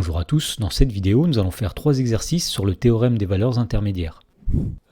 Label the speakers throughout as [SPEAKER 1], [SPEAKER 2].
[SPEAKER 1] Bonjour à tous, dans cette vidéo nous allons faire 3 exercices sur le théorème des valeurs intermédiaires.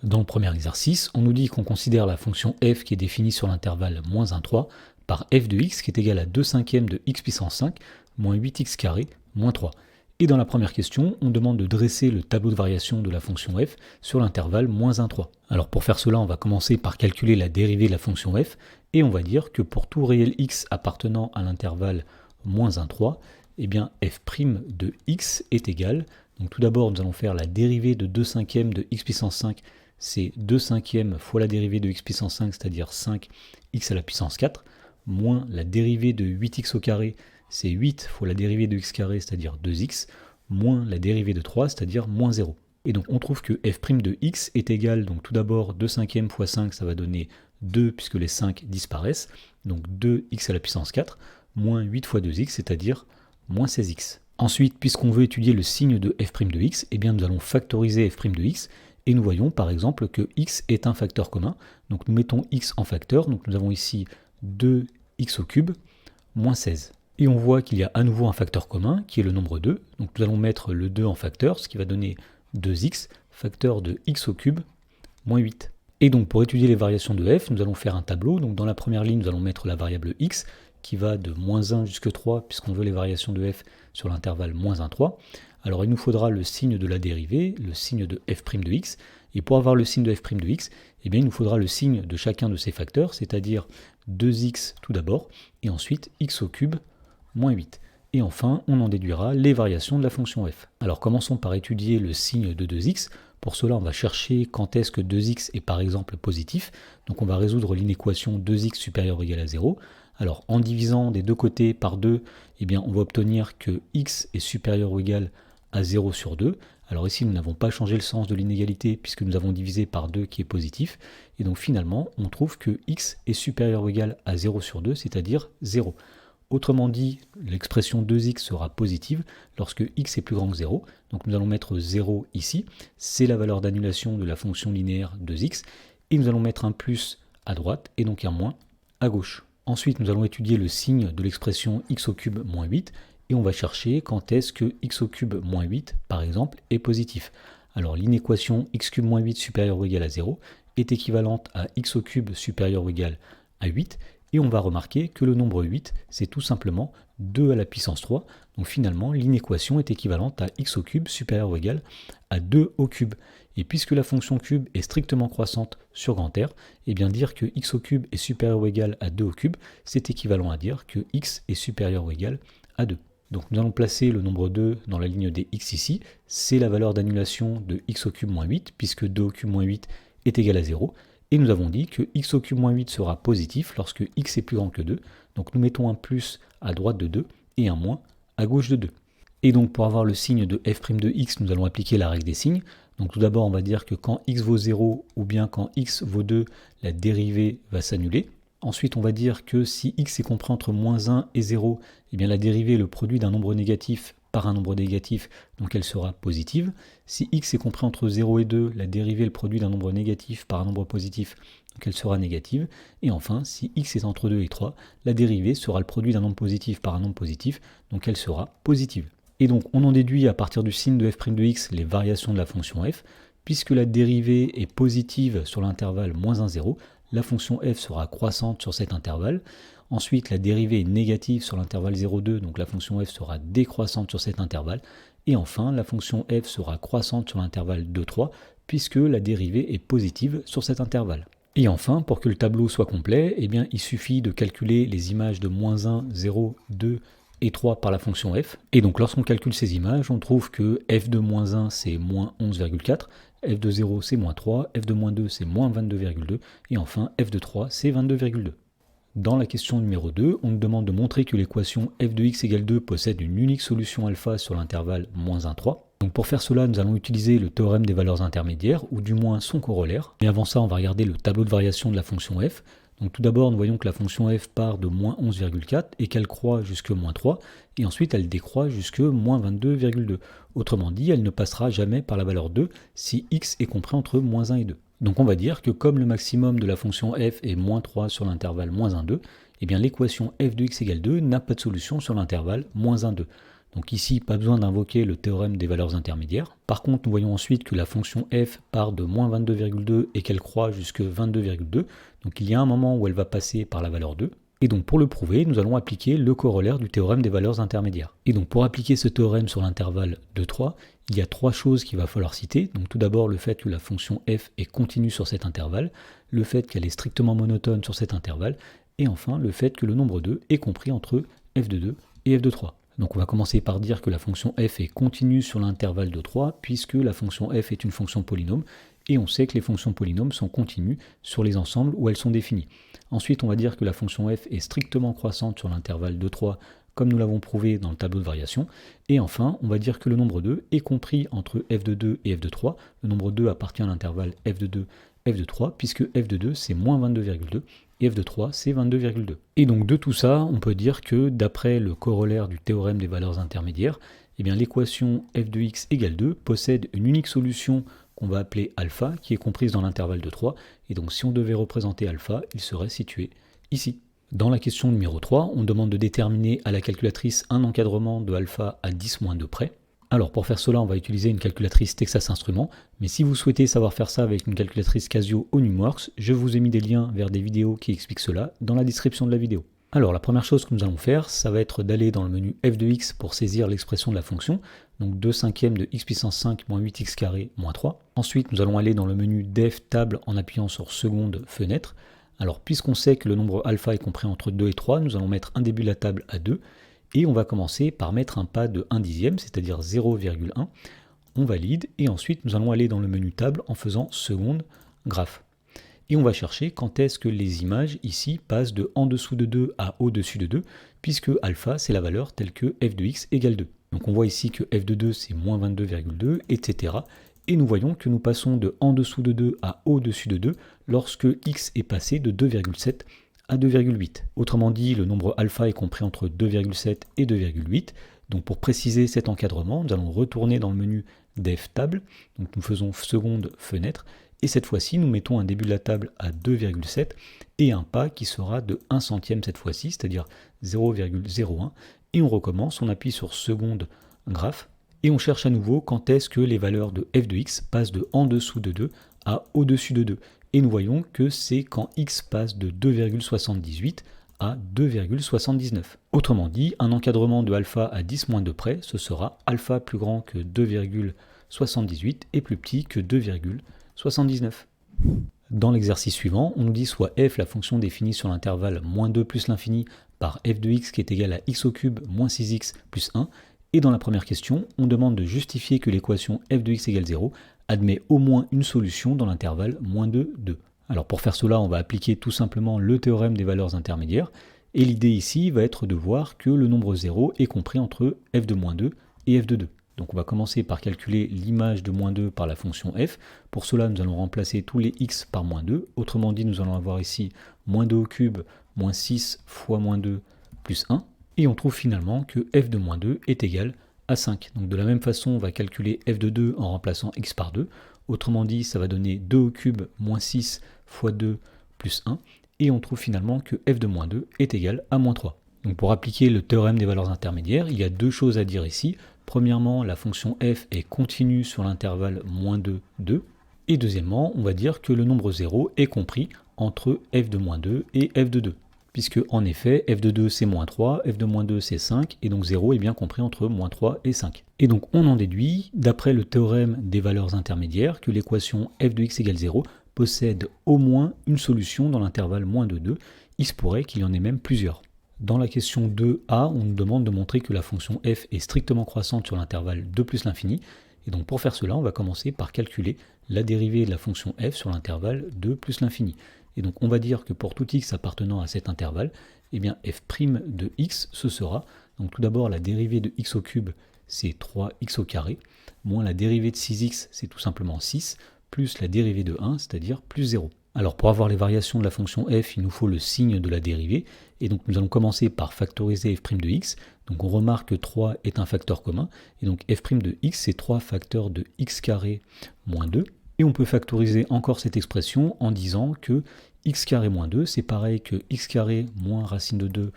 [SPEAKER 1] Dans le premier exercice, on nous dit qu'on considère la fonction f qui est définie sur l'intervalle moins 1, 3 par f de x qui est égal à 2 cinquièmes de x puissance 5 moins 8x carré moins 3. Et dans la première question, on demande de dresser le tableau de variation de la fonction f sur l'intervalle moins 1, 3. Alors pour faire cela, on va commencer par calculer la dérivée de la fonction f et on va dire que pour tout réel x appartenant à l'intervalle moins 1, 3, eh bien f' de x est égal, donc tout d'abord nous allons faire la dérivée de 2 cinquièmes de x puissance 5, c'est 2 cinquièmes fois la dérivée de x puissance 5, c'est-à-dire 5x à la puissance 4, moins la dérivée de 8x au carré, c'est 8 fois la dérivée de x carré, c'est-à-dire 2x, moins la dérivée de 3, c'est-à-dire moins 0. Et donc on trouve que f' de x est égal, donc tout d'abord 2 cinquièmes fois 5, ça va donner 2 puisque les 5 disparaissent, donc 2x à la puissance 4, moins 8 fois 2x, c'est-à-dire moins 16x. Ensuite, puisqu'on veut étudier le signe de f' de x, eh bien nous allons factoriser f' de x, et nous voyons par exemple que x est un facteur commun, donc nous mettons x en facteur, donc nous avons ici 2x au cube moins 16. Et on voit qu'il y a à nouveau un facteur commun, qui est le nombre 2, donc nous allons mettre le 2 en facteur, ce qui va donner 2x, facteur de x au cube moins 8. Et donc pour étudier les variations de f, nous allons faire un tableau, donc dans la première ligne nous allons mettre la variable x, qui va de moins 1 jusqu'à 3, puisqu'on veut les variations de f sur l'intervalle moins 1, 3. Alors il nous faudra le signe de la dérivée, le signe de f' de x, et pour avoir le signe de f' de x, eh bien il nous faudra le signe de chacun de ces facteurs, c'est-à-dire 2x tout d'abord, et ensuite x au cube moins 8. Et enfin, on en déduira les variations de la fonction f. Alors commençons par étudier le signe de 2x. Pour cela, on va chercher quand est-ce que 2x est par exemple positif. Donc on va résoudre l'inéquation 2x supérieur ou égal à 0. Alors en divisant des deux côtés par 2, eh bien, on va obtenir que x est supérieur ou égal à 0 sur 2. Alors ici, nous n'avons pas changé le sens de l'inégalité puisque nous avons divisé par 2 qui est positif. Et donc finalement, on trouve que x est supérieur ou égal à 0 sur 2, c'est-à-dire 0. Autrement dit, l'expression 2x sera positive lorsque x est plus grand que 0. Donc nous allons mettre 0 ici. C'est la valeur d'annulation de la fonction linéaire 2x. Et nous allons mettre un plus à droite et donc un moins à gauche. Ensuite, nous allons étudier le signe de l'expression x au cube moins 8 et on va chercher quand est-ce que x au cube moins 8, par exemple, est positif. Alors l'inéquation x cube moins 8 supérieur ou égal à 0 est équivalente à x au cube supérieur ou égal à 8 et on va remarquer que le nombre 8, c'est tout simplement 2 à la puissance 3. Donc finalement, l'inéquation est équivalente à x au cube supérieur ou égal à 2 au cube. Et puisque la fonction cube est strictement croissante sur grand R, eh bien dire que x au cube est supérieur ou égal à 2 au cube, c'est équivalent à dire que x est supérieur ou égal à 2. Donc nous allons placer le nombre 2 dans la ligne des x ici, c'est la valeur d'annulation de x au cube moins 8, puisque 2 au cube moins 8 est égal à 0. Et nous avons dit que x au cube moins 8 sera positif lorsque x est plus grand que 2. Donc nous mettons un plus à droite de 2 et un moins à gauche de 2. Et donc pour avoir le signe de f' de x, nous allons appliquer la règle des signes. Donc tout d'abord, on va dire que quand x vaut 0 ou bien quand x vaut 2, la dérivée va s'annuler. Ensuite, on va dire que si x est compris entre moins 1 et 0, eh bien la dérivée est le produit d'un nombre négatif par un nombre négatif, donc elle sera positive. Si x est compris entre 0 et 2, la dérivée est le produit d'un nombre négatif par un nombre positif, donc elle sera négative. Et enfin, si x est entre 2 et 3, la dérivée sera le produit d'un nombre positif par un nombre positif, donc elle sera positive. Et donc on en déduit à partir du signe de f' de x les variations de la fonction f. Puisque la dérivée est positive sur l'intervalle moins 1, 0, la fonction f sera croissante sur cet intervalle. Ensuite, la dérivée est négative sur l'intervalle 0, 2, donc la fonction f sera décroissante sur cet intervalle. Et enfin, la fonction f sera croissante sur l'intervalle 2, 3, puisque la dérivée est positive sur cet intervalle. Et enfin, pour que le tableau soit complet, eh bien, il suffit de calculer les images de moins 1, 0, 2, et 3 par la fonction f. Et donc lorsqu'on calcule ces images, on trouve que f de moins 1 c'est moins 11,4, f de 0 c'est moins 3, f de moins 2 c'est moins 22,2, et enfin f de 3 c'est 22,2. Dans la question numéro 2, on nous demande de montrer que l'équation f de x égale 2 possède une unique solution alpha sur l'intervalle moins 1, 3. Donc pour faire cela, nous allons utiliser le théorème des valeurs intermédiaires, ou du moins son corollaire. Mais avant ça, on va regarder le tableau de variation de la fonction f. Donc tout d'abord, nous voyons que la fonction f part de moins 11,4 et qu'elle croît jusque moins 3, et ensuite elle décroît jusque moins 22,2. Autrement dit, elle ne passera jamais par la valeur 2 si x est compris entre moins 1 et 2. Donc on va dire que comme le maximum de la fonction f est moins 3 sur l'intervalle moins 1, 2, eh bien l'équation f de x égale 2 n'a pas de solution sur l'intervalle moins 1, 2. Donc ici, pas besoin d'invoquer le théorème des valeurs intermédiaires. Par contre, nous voyons ensuite que la fonction f part de moins 22,2 et qu'elle croît jusque 22,2. Donc il y a un moment où elle va passer par la valeur 2. Et donc pour le prouver, nous allons appliquer le corollaire du théorème des valeurs intermédiaires. Et donc pour appliquer ce théorème sur l'intervalle de 3, il y a trois choses qu'il va falloir citer. Donc tout d'abord le fait que la fonction f est continue sur cet intervalle, le fait qu'elle est strictement monotone sur cet intervalle, et enfin le fait que le nombre 2 est compris entre f de 2 et f de 3. Donc on va commencer par dire que la fonction f est continue sur l'intervalle de 3 puisque la fonction f est une fonction polynôme et on sait que les fonctions polynômes sont continues sur les ensembles où elles sont définies. Ensuite on va dire que la fonction f est strictement croissante sur l'intervalle de 3 comme nous l'avons prouvé dans le tableau de variation. Et enfin on va dire que le nombre 2 est compris entre f de 2 et f de 3. Le nombre 2 appartient à l'intervalle f de 2, f de 3 puisque f de 2 c'est moins 22,2. Et f de 3, c'est 22,2. Et donc de tout ça, on peut dire que d'après le corollaire du théorème des valeurs intermédiaires, eh bien l'équation f de x égale 2 possède une unique solution qu'on va appeler alpha, qui est comprise dans l'intervalle de 3. Et donc si on devait représenter alpha, il serait situé ici. Dans la question numéro 3, on demande de déterminer à la calculatrice un encadrement de alpha à 10-2 près. Alors pour faire cela, on va utiliser une calculatrice Texas Instruments, mais si vous souhaitez savoir faire ça avec une calculatrice Casio ou Numworks, je vous ai mis des liens vers des vidéos qui expliquent cela dans la description de la vidéo. Alors la première chose que nous allons faire, ça va être d'aller dans le menu f de x pour saisir l'expression de la fonction, donc 2 cinquièmes de x puissance 5 moins 8x carré moins 3. Ensuite, nous allons aller dans le menu def table en appuyant sur seconde fenêtre. Alors puisqu'on sait que le nombre alpha est compris entre 2 et 3, nous allons mettre un début de la table à 2. Et on va commencer par mettre un pas de 1 dixième, c'est-à-dire 0,1. On valide et ensuite nous allons aller dans le menu table en faisant seconde graphe. Et on va chercher quand est-ce que les images ici passent de en dessous de 2 à au-dessus de 2, puisque alpha c'est la valeur telle que f de x égale 2. Donc on voit ici que f de 2 c'est moins 22,2, etc. Et nous voyons que nous passons de en dessous de 2 à au-dessus de 2 lorsque x est passé de 2,7 à 2,8. Autrement dit, le nombre alpha est compris entre 2,7 et 2,8. Donc pour préciser cet encadrement, nous allons retourner dans le menu def table. Donc nous faisons seconde fenêtre. Et cette fois-ci, nous mettons un début de la table à 2,7 et un pas qui sera de 1 centième cette fois-ci, c'est-à-dire 0,01. Et on recommence, on appuie sur seconde graphe. Et on cherche à nouveau quand est-ce que les valeurs de f de x passent de en dessous de 2 à au-dessus de 2. Et nous voyons que c'est quand x passe de 2,78 à 2,79. Autrement dit, un encadrement de alpha à 10-2 près, ce sera alpha plus grand que 2,78 et plus petit que 2,79. Dans l'exercice suivant, on nous dit soit f, la fonction définie sur l'intervalle moins 2 plus l'infini, par f de x qui est égal à x au cube moins 6x plus 1. Et dans la première question, on demande de justifier que l'équation f de x égale 0 admet au moins une solution dans l'intervalle moins 2, 2. Alors pour faire cela, on va appliquer tout simplement le théorème des valeurs intermédiaires. Et l'idée ici va être de voir que le nombre 0 est compris entre f de moins 2 et f de 2. Donc on va commencer par calculer l'image de moins 2 par la fonction f. Pour cela, nous allons remplacer tous les x par moins 2. Autrement dit, nous allons avoir ici moins 2 au cube, moins 6 fois moins 2 plus 1. Et on trouve finalement que f de moins 2 est égal à 5. Donc de la même façon, on va calculer f de 2 en remplaçant x par 2. Autrement dit, ça va donner 2 au cube moins 6 fois 2 plus 1. Et on trouve finalement que f de moins 2 est égal à moins 3. Donc pour appliquer le théorème des valeurs intermédiaires, il y a deux choses à dire ici. Premièrement, la fonction f est continue sur l'intervalle moins 2, 2. Et deuxièmement, on va dire que le nombre 0 est compris entre f de moins 2 et f de 2. Puisque en effet, f de 2 c'est moins 3, f de moins 2 c'est 5, et donc 0 est bien compris entre moins 3 et 5. Et donc on en déduit, d'après le théorème des valeurs intermédiaires, que l'équation f de x égale 0 possède au moins une solution dans l'intervalle moins 2, 2. Il se pourrait qu'il y en ait même plusieurs. Dans la question 2a, on nous demande de montrer que la fonction f est strictement croissante sur l'intervalle 2 plus l'infini. Et donc pour faire cela, on va commencer par calculer la dérivée de la fonction f sur l'intervalle 2 plus l'infini. Et donc on va dire que pour tout x appartenant à cet intervalle, eh bien f' de x, ce sera, donc tout d'abord la dérivée de x au cube, c'est 3x au carré, moins la dérivée de 6x, c'est tout simplement 6, plus la dérivée de 1, c'est-à-dire plus 0. Alors pour avoir les variations de la fonction f, il nous faut le signe de la dérivée, et donc nous allons commencer par factoriser f' de x. Donc on remarque que 3 est un facteur commun, et donc f' de x, c'est 3 facteurs de x carré moins 2. Et on peut factoriser encore cette expression en disant que x carré moins 2, c'est pareil que x carré moins racine de 2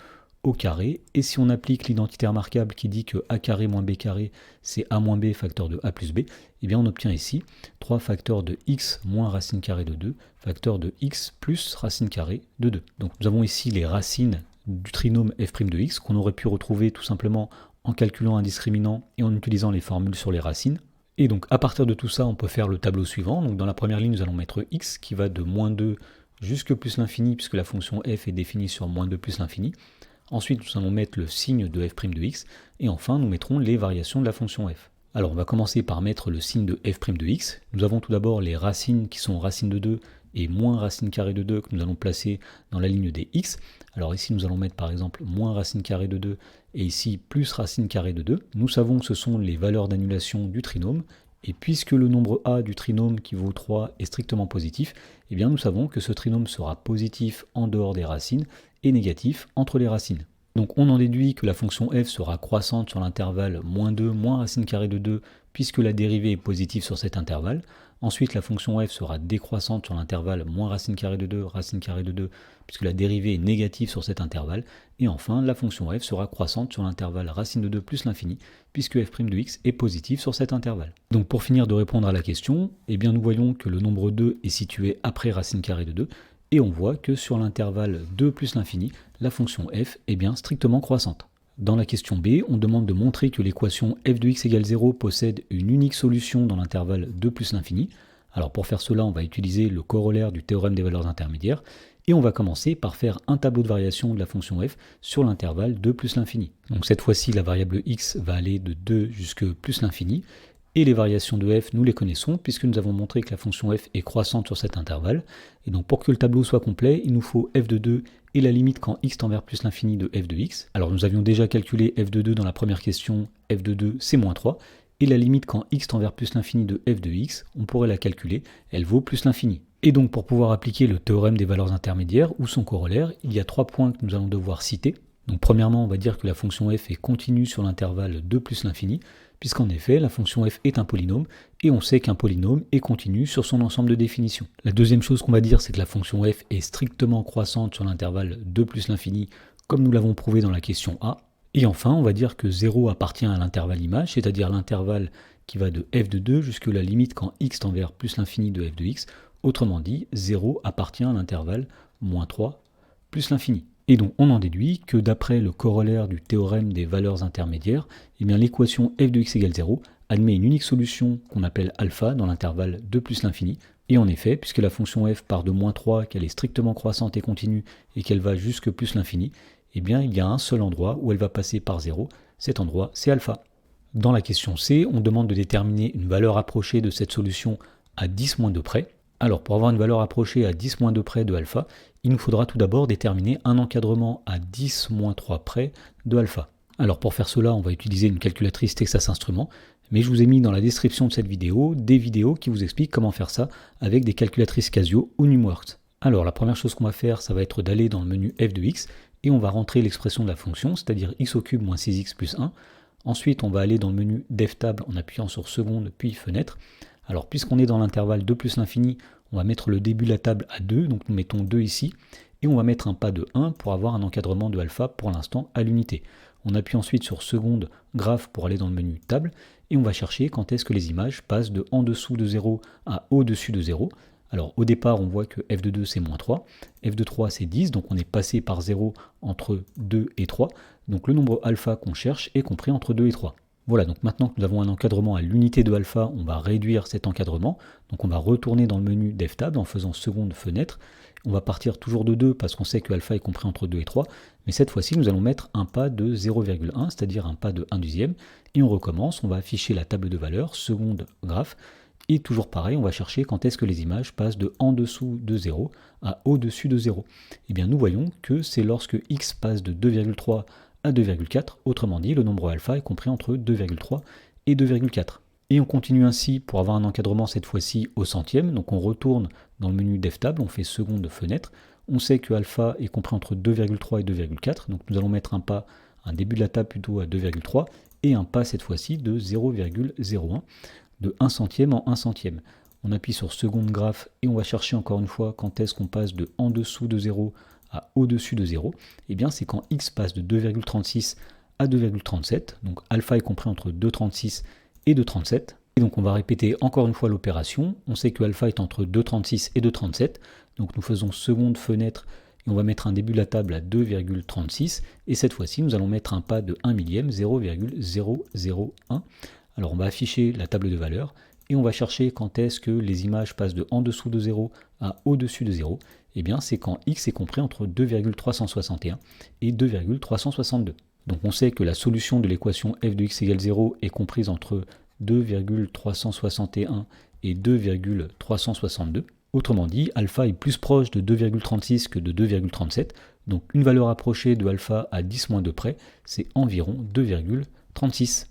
[SPEAKER 1] au carré. Et si on applique l'identité remarquable qui dit que a carré moins b carré, c'est a moins b facteur de a plus b, eh bien on obtient ici 3 facteurs de x moins racine carrée de 2, facteur de x plus racine carrée de 2. Donc nous avons ici les racines du trinôme f' de x qu'on aurait pu retrouver tout simplement en calculant un discriminant et en utilisant les formules sur les racines. Et donc à partir de tout ça, on peut faire le tableau suivant. Donc dans la première ligne, nous allons mettre x qui va de moins 2 jusque plus l'infini, puisque la fonction f est définie sur moins 2 plus l'infini. Ensuite, nous allons mettre le signe de f' de x, et enfin, nous mettrons les variations de la fonction f. Alors, on va commencer par mettre le signe de f' de x. Nous avons tout d'abord les racines qui sont racine de 2 et moins racine carrée de 2 que nous allons placer dans la ligne des x. Alors ici, nous allons mettre par exemple moins racine carrée de 2 et ici plus racine carrée de 2. Nous savons que ce sont les valeurs d'annulation du trinôme. Et puisque le nombre a du trinôme qui vaut 3 est strictement positif, eh bien nous savons que ce trinôme sera positif en dehors des racines et négatif entre les racines. Donc on en déduit que la fonction f sera croissante sur l'intervalle moins 2 moins racine carrée de 2 puisque la dérivée est positive sur cet intervalle. Ensuite la fonction f sera décroissante sur l'intervalle moins racine carrée de 2 racine carrée de 2 puisque la dérivée est négative sur cet intervalle. Et enfin la fonction f sera croissante sur l'intervalle racine de 2 plus l'infini puisque f' de x est positif sur cet intervalle. Donc pour finir de répondre à la question, eh bien nous voyons que le nombre 2 est situé après racine carrée de 2 et on voit que sur l'intervalle 2 plus l'infini, la fonction f est bien strictement croissante. Dans la question B, on demande de montrer que l'équation f de x égale 0 possède une unique solution dans l'intervalle 2 plus l'infini. Alors pour faire cela, on va utiliser le corollaire du théorème des valeurs intermédiaires et on va commencer par faire un tableau de variation de la fonction f sur l'intervalle 2 plus l'infini. Donc cette fois-ci, la variable x va aller de 2 jusque plus l'infini. Et les variations de f, nous les connaissons, puisque nous avons montré que la fonction f est croissante sur cet intervalle. Et donc pour que le tableau soit complet, il nous faut f de 2 et la limite quand x tend vers plus l'infini de f de x. Alors nous avions déjà calculé f de 2 dans la première question, f de 2 c'est moins 3. Et la limite quand x tend vers plus l'infini de f de x, on pourrait la calculer, elle vaut plus l'infini. Et donc pour pouvoir appliquer le théorème des valeurs intermédiaires ou son corollaire, il y a 3 points que nous allons devoir citer. Donc premièrement, on va dire que la fonction f est continue sur l'intervalle 2 plus l'infini, puisqu'en effet, la fonction f est un polynôme, et on sait qu'un polynôme est continu sur son ensemble de définitions. La deuxième chose qu'on va dire, c'est que la fonction f est strictement croissante sur l'intervalle 2 plus l'infini, comme nous l'avons prouvé dans la question A. Et enfin, on va dire que 0 appartient à l'intervalle image, c'est-à-dire l'intervalle qui va de f de 2 jusque la limite quand x tend vers plus l'infini de f de x. Autrement dit, 0 appartient à l'intervalle moins 3 plus l'infini. Et donc on en déduit que d'après le corollaire du théorème des valeurs intermédiaires, eh bien l'équation f de x égale 0 admet une unique solution qu'on appelle alpha dans l'intervalle 2 plus l'infini. Et en effet, puisque la fonction f part de moins 3, qu'elle est strictement croissante et continue, et qu'elle va jusque plus l'infini, eh bien il y a un seul endroit où elle va passer par 0, cet endroit c'est alpha. Dans la question C, on demande de déterminer une valeur approchée de cette solution à 10-2 près. Alors pour avoir une valeur approchée à 10-2 près de alpha, il nous faudra tout d'abord déterminer un encadrement à 10-3 près de alpha. Alors pour faire cela, on va utiliser une calculatrice Texas Instruments, mais je vous ai mis dans la description de cette vidéo des vidéos qui vous expliquent comment faire ça avec des calculatrices Casio ou Numworks. Alors la première chose qu'on va faire, ça va être d'aller dans le menu f de x et on va rentrer l'expression de la fonction, c'est-à-dire x au cube moins 6x plus 1. Ensuite, on va aller dans le menu def table en appuyant sur seconde puis fenêtre. Alors puisqu'on est dans l'intervalle 2 plus l'infini, on va mettre le début de la table à 2, donc nous mettons 2 ici, et on va mettre un pas de 1 pour avoir un encadrement de alpha pour l'instant à l'unité. On appuie ensuite sur seconde graphe pour aller dans le menu table, et on va chercher quand est-ce que les images passent de en dessous de 0 à au-dessus de 0. Alors au départ, on voit que f de 2 c'est moins 3, f de 3 c'est 10, donc on est passé par 0 entre 2 et 3, donc le nombre alpha qu'on cherche est compris entre 2 et 3. Voilà, donc maintenant que nous avons un encadrement à l'unité de alpha, on va réduire cet encadrement. Donc on va retourner dans le menu def table en faisant seconde fenêtre. On va partir toujours de 2 parce qu'on sait que alpha est compris entre 2 et 3. Mais cette fois-ci, nous allons mettre un pas de 0,1, c'est-à-dire un pas de 1 dixième. Et on recommence, on va afficher la table de valeurs, seconde graphe. Et toujours pareil, on va chercher quand est-ce que les images passent de en dessous de 0 à au-dessus de 0. Et bien nous voyons que c'est lorsque x passe de 2,3 à 2,4, autrement dit le nombre alpha est compris entre 2,3 et 2,4. Et on continue ainsi pour avoir un encadrement cette fois-ci au centième, donc on retourne dans le menu def table, on fait seconde fenêtre, on sait que alpha est compris entre 2,3 et 2,4, donc nous allons mettre un début de la table plutôt à 2,3 et un pas cette fois-ci de 0,01, de 1 centième en 1 centième. On appuie sur seconde graphe et on va chercher encore une fois quand est-ce qu'on passe de en dessous de 0 à au-dessus de 0, eh bien c'est quand x passe de 2,36 à 2,37, donc alpha est compris entre 2,36 et 2,37. Et donc on va répéter encore une fois l'opération. On sait que alpha est entre 2,36 et 2,37, donc nous faisons seconde fenêtre et on va mettre un début de la table à 2,36, et cette fois-ci nous allons mettre un pas de 1 millième, 0,001. Alors on va afficher la table de valeurs, et on va chercher quand est-ce que les images passent de en dessous de 0 à au-dessus de 0. Eh bien c'est quand x est compris entre 2,361 et 2,362. Donc on sait que la solution de l'équation f de x égale 0 est comprise entre 2,361 et 2,362. Autrement dit, alpha est plus proche de 2,36 que de 2,37, donc une valeur approchée de alpha à 10-2 près, c'est environ 2,36.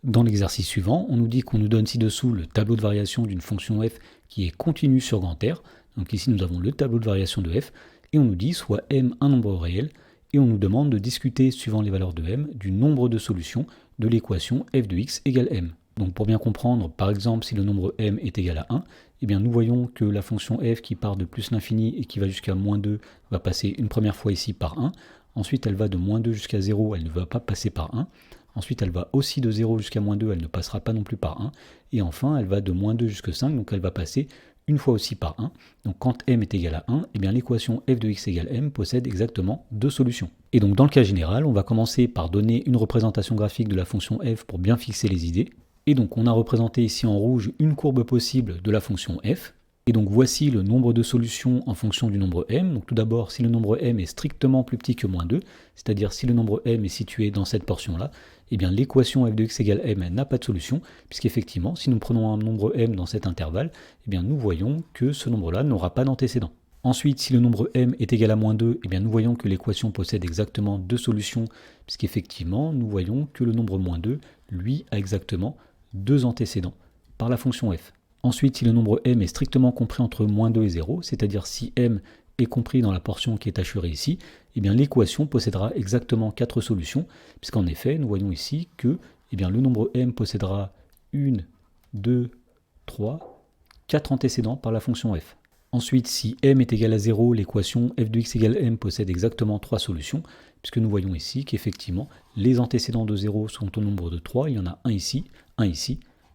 [SPEAKER 1] Dans l'exercice suivant, on nous dit qu'on nous donne ci-dessous le tableau de variation d'une fonction f qui est continue sur grand R. Donc ici nous avons le tableau de variation de f, et on nous dit soit m un nombre réel, et on nous demande de discuter, suivant les valeurs de m, du nombre de solutions de l'équation f de x égale m. Donc pour bien comprendre, par exemple, si le nombre m est égal à 1, eh bien nous voyons que la fonction f qui part de plus l'infini et qui va jusqu'à moins 2 va passer une première fois ici par 1, ensuite elle va de moins 2 jusqu'à 0, elle ne va pas passer par 1, ensuite elle va aussi de 0 jusqu'à moins 2, elle ne passera pas non plus par 1, et enfin elle va de moins 2 jusqu'à 5, donc elle va passer une fois aussi par 1. Donc quand m est égal à 1, eh bien l'équation f de x égale m possède exactement deux solutions. Et donc dans le cas général, on va commencer par donner une représentation graphique de la fonction f pour bien fixer les idées. Et donc on a représenté ici en rouge une courbe possible de la fonction f. Et donc voici le nombre de solutions en fonction du nombre m. Donc tout d'abord, si le nombre m est strictement plus petit que moins 2, c'est-à-dire si le nombre m est situé dans cette portion-là, eh bien l'équation f de x égale m n'a pas de solution, puisqu'effectivement, si nous prenons un nombre m dans cet intervalle, eh bien nous voyons que ce nombre-là n'aura pas d'antécédent. Ensuite, si le nombre m est égal à moins 2, eh bien nous voyons que l'équation possède exactement deux solutions, puisqu'effectivement, nous voyons que le nombre moins 2, lui, a exactement deux antécédents par la fonction f. Ensuite, si le nombre m est strictement compris entre moins 2 et 0, c'est-à-dire si m est compris dans la portion qui est hachurée ici, eh bien l'équation possédera exactement 4 solutions, puisqu'en effet, nous voyons ici que eh bien, le nombre m possédera 1, 2, 3, 4 antécédents par la fonction f. Ensuite, si m est égal à 0, l'équation f de x égale m possède exactement 3 solutions, puisque nous voyons ici qu'effectivement, les antécédents de 0 sont au nombre de 3, il y en a un ici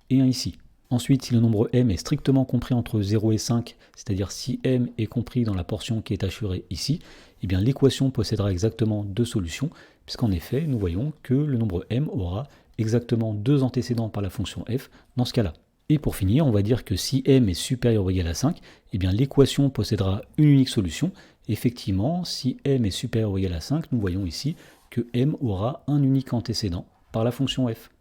[SPEAKER 1] et un ici. Ensuite, si le nombre m est strictement compris entre 0 et 5, c'est-à-dire si m est compris dans la portion qui est hachurée ici, eh bien l'équation possédera exactement deux solutions, puisqu'en effet, nous voyons que le nombre m aura exactement deux antécédents par la fonction f dans ce cas-là. Et pour finir, on va dire que si m est supérieur ou égal à 5, eh bien l'équation possédera une unique solution. Effectivement, si m est supérieur ou égal à 5, nous voyons ici que m aura un unique antécédent par la fonction f.